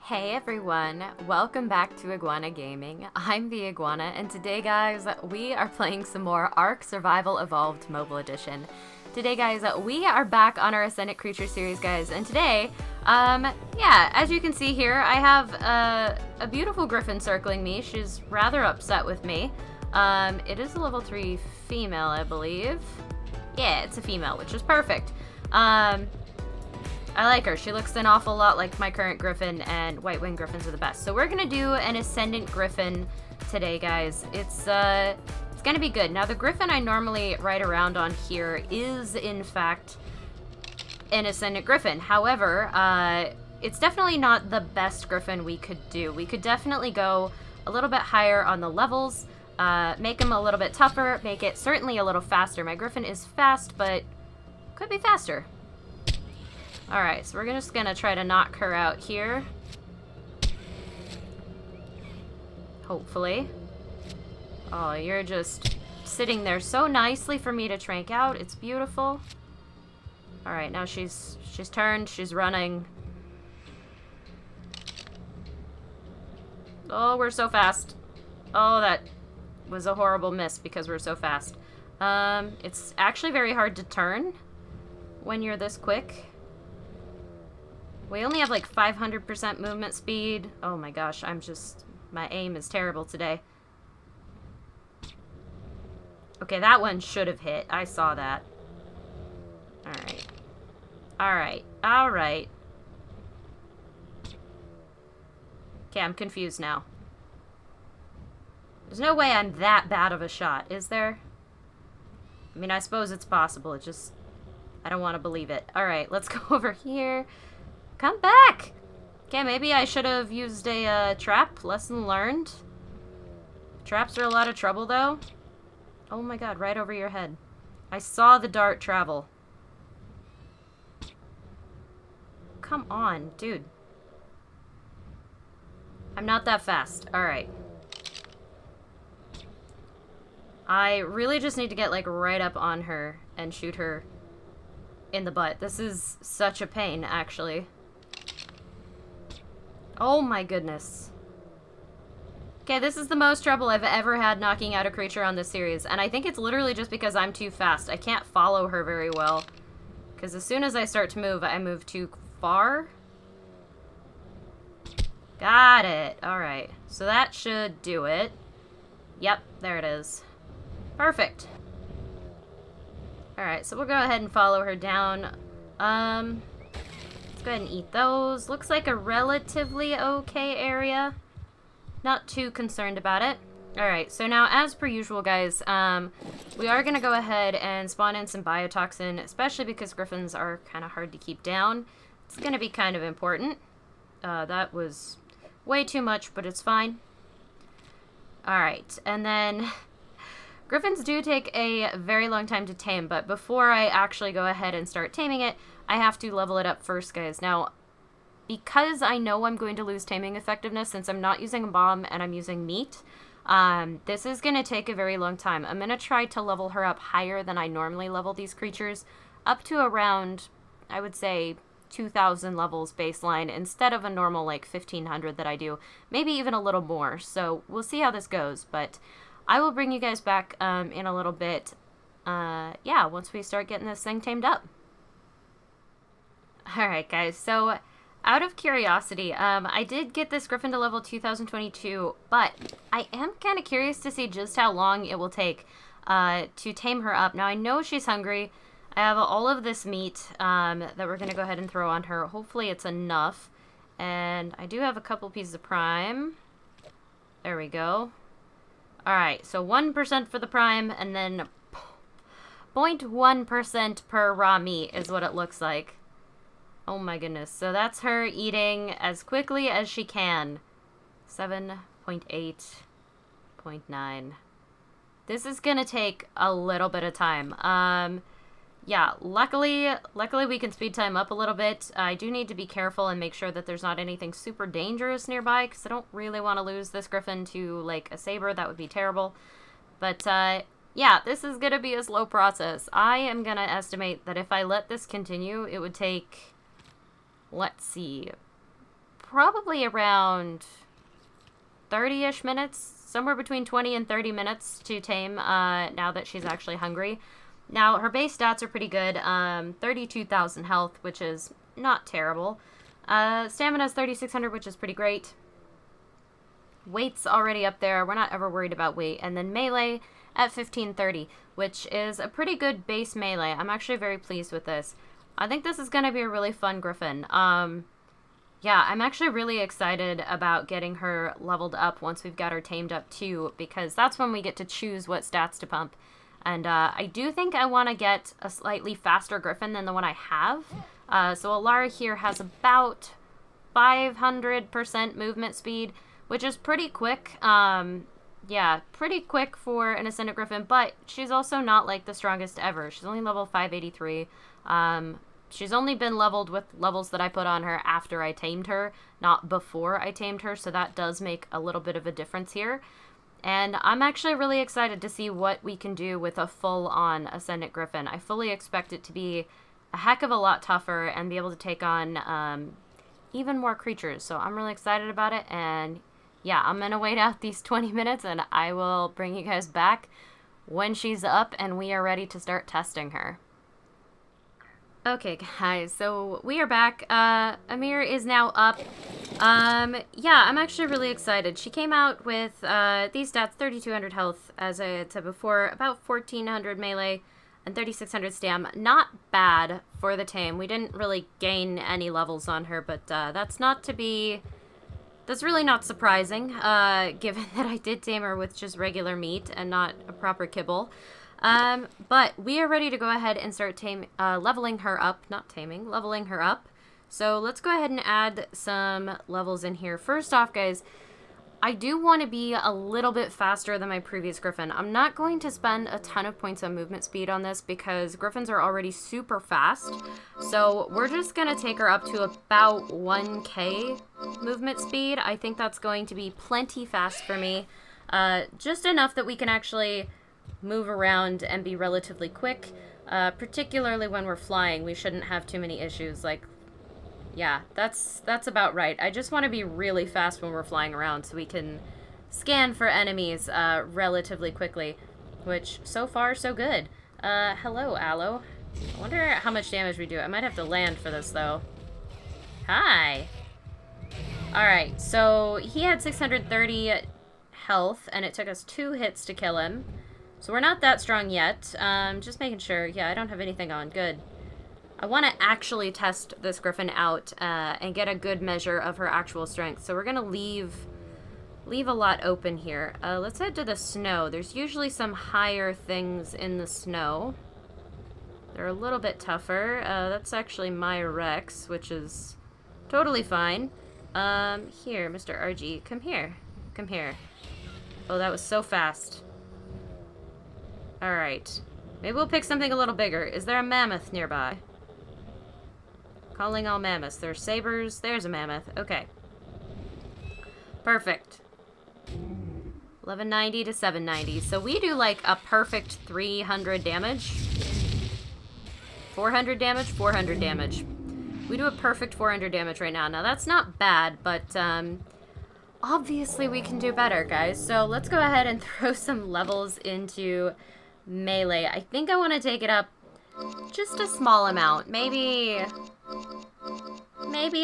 Hey everyone, welcome back to Iguana Gaming. I'm the Iguana, and today guys, we are playing some more ARK Survival Evolved Mobile Edition. Today guys, we are back on our Ascendant Creature series guys, and today, as you can see here, I have a beautiful griffin circling me. She's rather upset with me. It is a level 3 female, I believe. Yeah, it's a female, which is perfect. I like her. She looks an awful lot like my current griffin, and white winged griffins are the best. So we're gonna do an ascendant griffin today, guys. It's gonna be good. Now the griffin I normally ride around on here is in fact an ascendant griffin. However, it's definitely not the best griffin we could do. We could definitely go a little bit higher on the levels, make him a little bit tougher, make it certainly a little faster. My griffin is fast, but could be faster. Alright, so we're just gonna try to knock her out here. Hopefully. Oh, you're just sitting there so nicely for me to trank out. It's beautiful. Alright, now she's turned, she's running. Oh, we're so fast. Oh, that was a horrible miss because we're so fast. It's actually very hard to turn when you're this quick. We only have like 500% movement speed. Oh my gosh, my aim is terrible today. Okay, that one should have hit. I saw that. Alright. Alright. Alright. Okay, I'm confused now. There's no way I'm that bad of a shot, is there? I mean, I suppose it's possible. It just... I don't want to believe it. Alright, let's go over here. Come back! Okay, maybe I should have used a trap. Lesson learned. Traps are a lot of trouble, though. Oh my god, right over your head. I saw the dart travel. Come on, dude. I'm not that fast. Alright. I really just need to get, like, right up on her and shoot her in the butt. This is such a pain, actually. Oh my goodness. Okay, this is the most trouble I've ever had knocking out a creature on this series, and I think it's literally just because I'm too fast. I can't follow her very well, because as soon as I start to move, I move too far. Got it. Alright, so that should do it. Yep, there it is. Perfect. Alright, so we'll go ahead and follow her down. Let's go ahead and eat those. Looks like a relatively okay area. Not too concerned about it. Alright, so now as per usual, guys, we are going to go ahead and spawn in some biotoxin, especially because griffins are kind of hard to keep down. It's going to be kind of important. That was way too much, but it's fine. Alright, and then... Griffins do take a very long time to tame, but before I actually go ahead and start taming it, I have to level it up first, guys. Now, because I know I'm going to lose taming effectiveness since I'm not using a bomb and I'm using meat, this is going to take a very long time. I'm going to try to level her up higher than I normally level these creatures, up to around, I would say, 2,000 levels baseline instead of a normal, like, 1,500 that I do. Maybe even a little more, so we'll see how this goes, but... I will bring you guys back in a little bit, once we start getting this thing tamed up. Alright guys, so out of curiosity, I did get this griffin to level 2022, but I am kind of curious to see just how long it will take to tame her up. Now I know she's hungry. I have all of this meat that we're going to go ahead and throw on her. Hopefully it's enough. And I do have a couple pieces of prime. There we go. Alright, so 1% for the prime, and then 0.1% per raw meat is what it looks like. Oh my goodness. So that's her eating as quickly as she can. 7.8, 0.9. This is gonna take a little bit of time. Yeah, luckily we can speed time up a little bit. I do need to be careful and make sure that there's not anything super dangerous nearby, because I don't really want to lose this griffin to, like, a saber. That would be terrible. But, yeah, this is going to be a slow process. I am going to estimate that if I let this continue, it would take, let's see, probably around 30-ish minutes, somewhere between 20 and 30 minutes to tame now that she's actually hungry. Now, her base stats are pretty good. 32,000 health, which is not terrible. Stamina is 3,600, which is pretty great. Weight's already up there. We're not ever worried about weight. And then melee at 1530, which is a pretty good base melee. I'm actually very pleased with this. I think this is going to be a really fun Griffin. Yeah, I'm actually really excited about getting her leveled up once we've got her tamed up too, because that's when we get to choose what stats to pump. And I do think I want to get a slightly faster Griffin than the one I have. So Alara here has about 500% movement speed, which is pretty quick. Yeah, pretty quick for an Ascendant Griffin, but she's also not like the strongest ever. She's only level 583. She's only been leveled with levels that I put on her after I tamed her, not before I tamed her, so that does make a little bit of a difference here. And I'm actually really excited to see what we can do with a full-on Ascendant Griffin. I fully expect it to be a heck of a lot tougher and be able to take on even more creatures. So I'm really excited about it, and yeah, I'm going to wait out these 20 minutes, and I will bring you guys back when she's up and we are ready to start testing her. Okay, guys, so we are back. Amir is now up. Yeah, I'm actually really excited. She came out with these stats, 3,200 health, as I had said before, about 1,400 melee, and 3,600 stam. Not bad for the tame. We didn't really gain any levels on her, but that's really not surprising, given that I did tame her with just regular meat and not a proper kibble. But we are ready to go ahead and start leveling her up. Not taming, leveling her up. So let's go ahead and add some levels in here. First off, guys, I do want to be a little bit faster than my previous Griffin. I'm not going to spend a ton of points on movement speed on this because Griffins are already super fast. So we're just going to take her up to about 1k movement speed. I think that's going to be plenty fast for me. Just enough that we can actually move around and be relatively quick. Particularly when we're flying, we shouldn't have too many issues. Like, yeah, that's about right. I just want to be really fast when we're flying around so we can scan for enemies relatively quickly, which so far so good. Hello, Aloe. I wonder how much damage we do. I might have to land for this, though. Hi. Alright, so he had 630 health, and it took us 2 hits to kill him. So we're not that strong yet. Just making sure. Yeah, I don't have anything on. Good. I want to actually test this Griffin out and get a good measure of her actual strength. So we're going to leave a lot open here. Let's head to the snow. There's usually some higher things in the snow. They're a little bit tougher. That's actually my Rex, which is totally fine. Here, Mr. RG, come here. Come here. Oh, that was so fast. Alright. Maybe we'll pick something a little bigger. Is there a mammoth nearby? Calling all mammoths. There's sabers. There's a mammoth. Okay. Perfect. 1190 to 790. So we do like a perfect 300 damage. 400 damage, 400 damage. We do a perfect 400 damage right now. Now that's not bad, but obviously we can do better, guys. So let's go ahead and throw some levels into melee. I think I want to take it up just a small amount. Maybe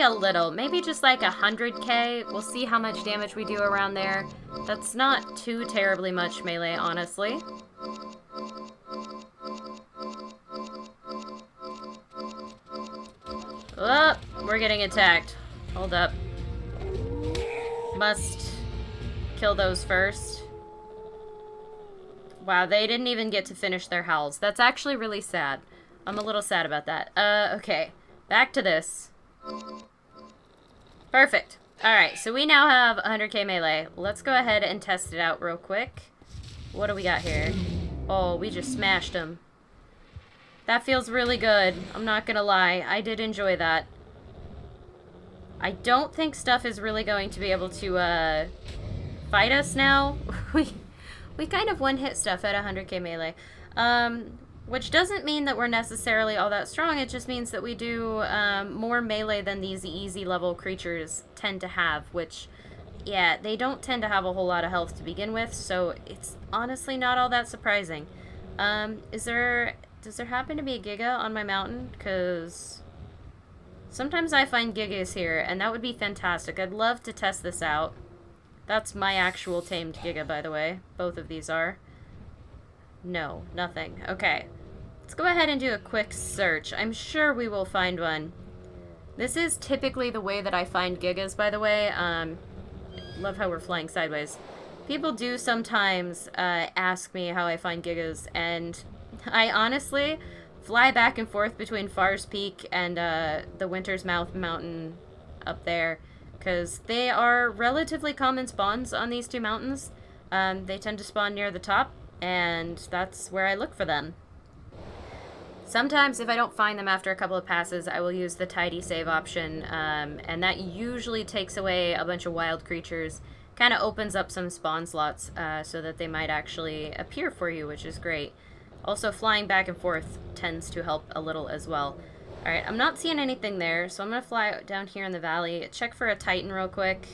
a little. Maybe just like 100k. We'll see how much damage we do around there. That's not too terribly much melee, honestly. Oh, we're getting attacked. Hold up. Must kill those first. Wow, they didn't even get to finish their howls. That's actually really sad. I'm a little sad about that. Okay. Back to this. Perfect. Alright, so we now have 100k melee. Let's go ahead and test it out real quick. What do we got here? Oh, we just smashed him. That feels really good. I'm not gonna lie. I did enjoy that. I don't think stuff is really going to be able to, fight us now. We kind of one-hit stuff at 100k melee. Which doesn't mean that we're necessarily all that strong, it just means that we do more melee than these easy level creatures tend to have, which, yeah, they don't tend to have a whole lot of health to begin with, so it's honestly not all that surprising. Does there happen to be a Giga on my mountain? Because sometimes I find Gigas here, and that would be fantastic. I'd love to test this out. That's my actual tamed Giga, by the way. Both of these are. No, nothing. Okay. Let's go ahead and do a quick search. I'm sure we will find one. This is typically the way that I find Gigas, by the way. Love how we're flying sideways. People do sometimes ask me how I find Gigas, and I honestly fly back and forth between Far's Peak and the Winter's Mouth mountain up there, because they are relatively common spawns on these two mountains. They tend to spawn near the top, and that's where I look for them. Sometimes, if I don't find them after a couple of passes, I will use the tidy save option, and that usually takes away a bunch of wild creatures, kind of opens up some spawn slots so that they might actually appear for you, which is great. Also, flying back and forth tends to help a little as well. Alright, I'm not seeing anything there, so I'm going to fly down here in the valley, check for a Titan real quick.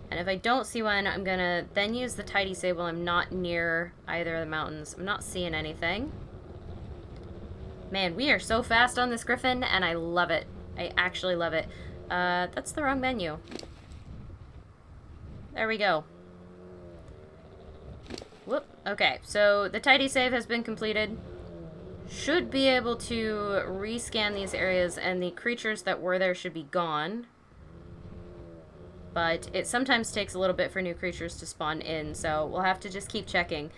And if I don't see one, I'm going to then use the tidy save while I'm not near either of the mountains. I'm not seeing anything. Man, we are so fast on this Griffin, and I love it. I actually love it. That's the wrong menu. There we go. Whoop. Okay, so the tidy save has been completed. Should be able to rescan these areas, and the creatures that were there should be gone. But it sometimes takes a little bit for new creatures to spawn in, so we'll have to just keep checking.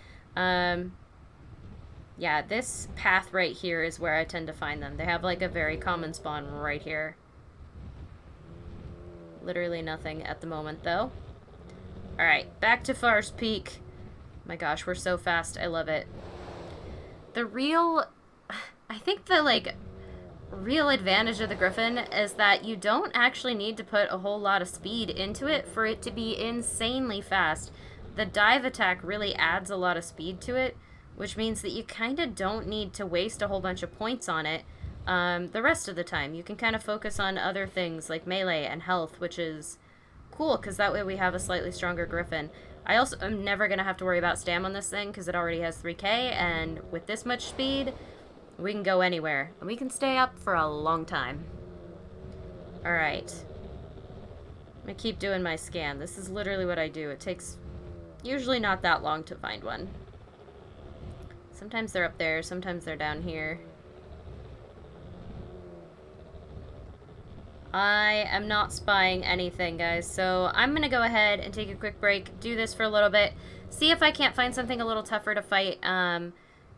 Yeah, this path right here is where I tend to find them. They have like a very common spawn right here. Literally nothing at the moment, though. Alright, back to Far's Peak. My gosh, we're so fast. I love it. I think the, like, real advantage of the Griffin is that you don't actually need to put a whole lot of speed into it for it to be insanely fast. The dive attack really adds a lot of speed to it, which means that you kind of don't need to waste a whole bunch of points on it the rest of the time. You can kind of focus on other things like melee and health, which is cool, because that way we have a slightly stronger Griffin. I also am never going to have to worry about stam on this thing, because it already has 3k, and with this much speed, we can go anywhere. And we can stay up for a long time. Alright. I'm going to keep doing my scan. This is literally what I do. It takes usually not that long to find one. Sometimes they're up there, sometimes they're down here. I am not spying anything, guys, so I'm going to go ahead and take a quick break, do this for a little bit, see if I can't find something a little tougher to fight,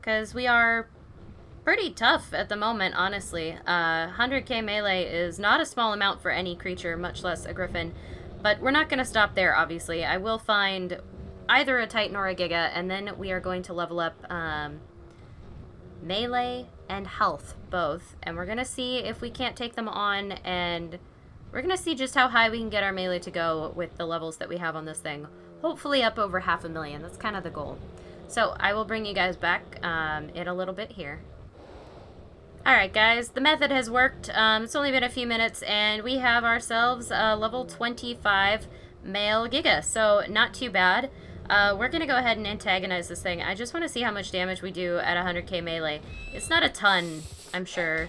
because we are pretty tough at the moment, honestly. 100k melee is not a small amount for any creature, much less a Griffin, but we're not going to stop there, obviously. I will find either a Titan or a Giga, and then we are going to level up melee and health both, and we're gonna see if we can't take them on, and we're gonna see just how high we can get our melee to go with the levels that we have on this thing. Hopefully up over 500,000. That's kind of the goal. So I will bring you guys back in a little bit here. Alright guys, the method has worked. It's only been a few minutes, and we have ourselves a level 25 male Giga, so not too bad. We're going to go ahead and antagonize this thing. I just want to see how much damage we do at 100k melee. It's not a ton, I'm sure.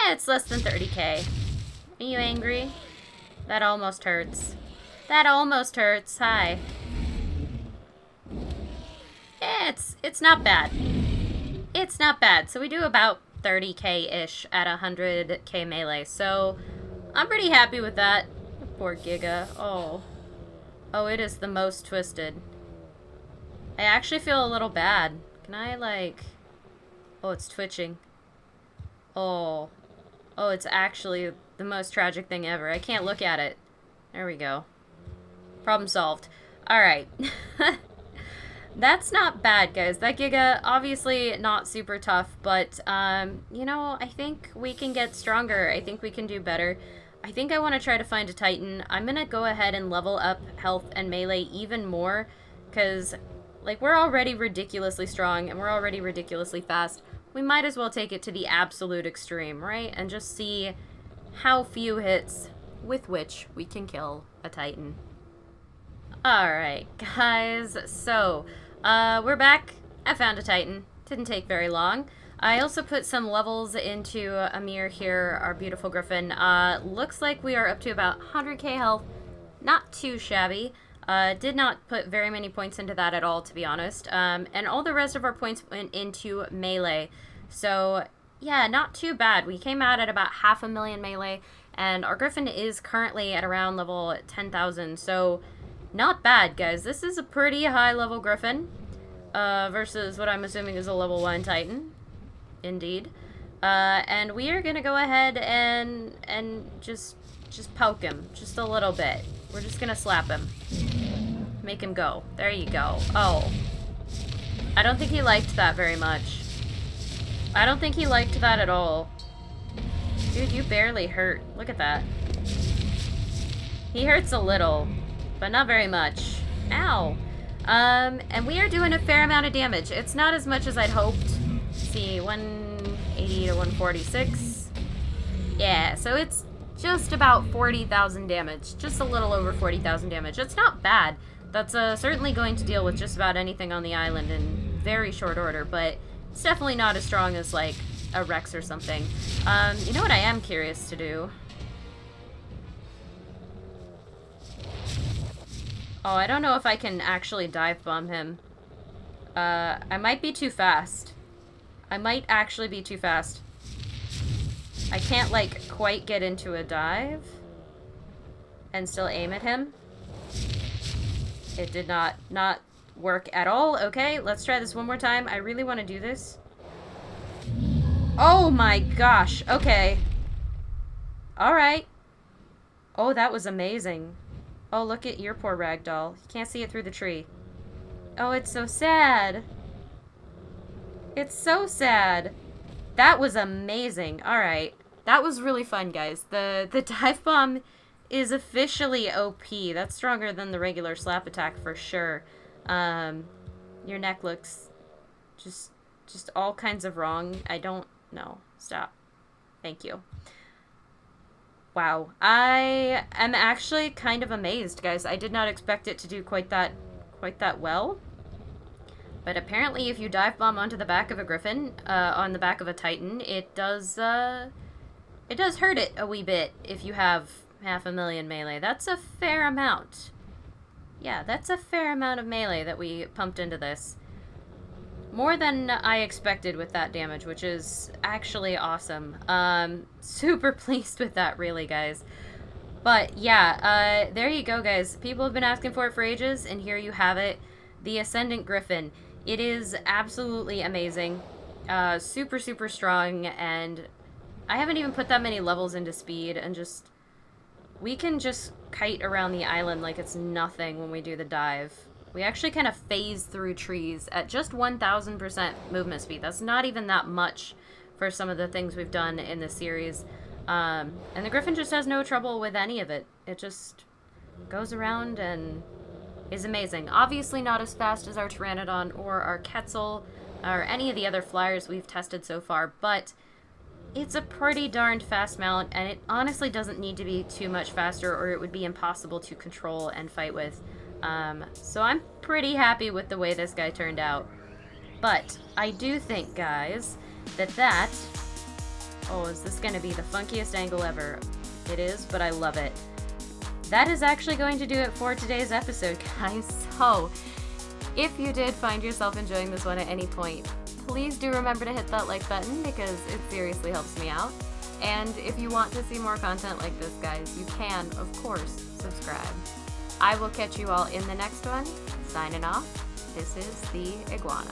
It's less than 30k. Are you angry? That almost hurts. That almost hurts. Hi. It's not bad. It's not bad. So we do about 30k-ish at 100k melee. So I'm pretty happy with that. Poor Giga. Oh. Oh, it is the most twisted. I actually feel a little bad. Can I, like... Oh, it's twitching. Oh. Oh, it's actually the most tragic thing ever. I can't look at it. There we go. Problem solved. Alright. That's not bad, guys. That Giga, obviously not super tough, but, you know, I think we can get stronger. I think we can do better. I think I want to try to find a Titan. I'm going to go ahead and level up health and melee even more, because Like, we're already ridiculously strong, and we're already ridiculously fast. We might as well take it to the absolute extreme, right? And just see how few hits with which we can kill a Titan. Alright, guys. So, we're back. I found a Titan. Didn't take very long. I also put some levels into Amir here, our beautiful Griffin. Looks like we are up to about 100k health. Not too shabby. Did not put very many points into that at all, to be honest. And all the rest of our points went into melee. So, yeah, not too bad. We came out at about 500,000 melee, and our Griffin is currently at around level 10,000. So, not bad, guys. This is a pretty high level Griffin, versus what I'm assuming is a level 1 Titan. Indeed. And we are gonna go ahead and just poke him just a little bit. We're just gonna slap him. Make him go. There you go. Oh. I don't think he liked that very much. I don't think he liked that at all. Dude, you barely hurt. Look at that. He hurts a little, but not very much. Ow. And we are doing a fair amount of damage. It's not as much as I'd hoped. Let's see, 180 to 146. Yeah, so it's just about 40,000 damage. Just a little over 40,000 damage. It's not bad. That's certainly going to deal with just about anything on the island in very short order, but it's definitely not as strong as, like, a Rex or something. You know what I am curious to do? Oh, I don't know if I can actually dive bomb him. I might be too fast. I might actually be too fast. I can't, like, quite get into a dive and still aim at him. It did not work at all. Okay, let's try this one more time. I really want to do this. Oh my gosh. Okay. Alright. Oh, that was amazing. Oh, look at your poor ragdoll. You can't see it through the tree. Oh, it's so sad. It's so sad. That was amazing. Alright. That was really fun, guys. The dive bomb is officially OP. That's stronger than the regular slap attack for sure. Your neck looks just all kinds of wrong. I don't know. Stop. Thank you. Wow. I am actually kind of amazed, guys. I did not expect it to do quite that well. But apparently if you dive bomb onto the back of a Griffin, on the back of a Titan, it does hurt it a wee bit if you have 500,000 melee. That's a fair amount. Yeah, that's a fair amount of melee that we pumped into this. More than I expected with that damage, which is actually awesome. Super pleased with that, really, guys. But, yeah, there you go, guys. People have been asking for it for ages, and here you have it. The Ascendant Griffin. It is absolutely amazing. Super, super strong, and I haven't even put that many levels into speed, and just... we can just kite around the island like it's nothing when we do the dive. We actually kind of phase through trees at just 1,000% movement speed. That's not even that much for some of the things we've done in this series. And the Griffin just has no trouble with any of it. It just goes around and is amazing. Obviously not as fast as our Pteranodon or our Quetzal or any of the other flyers we've tested so far, but it's a pretty darned fast mount, and it honestly doesn't need to be too much faster or it would be impossible to control and fight with. So I'm pretty happy with the way this guy turned out. But I do think, guys, that... oh, is this going to be the funkiest angle ever? It is, but I love it. That is actually going to do it for today's episode, guys. So, if you did find yourself enjoying this one at any point, please do remember to hit that like button because it seriously helps me out. And if you want to see more content like this, guys, you can, of course, subscribe. I will catch you all in the next one. Signing off, this is the Iguana.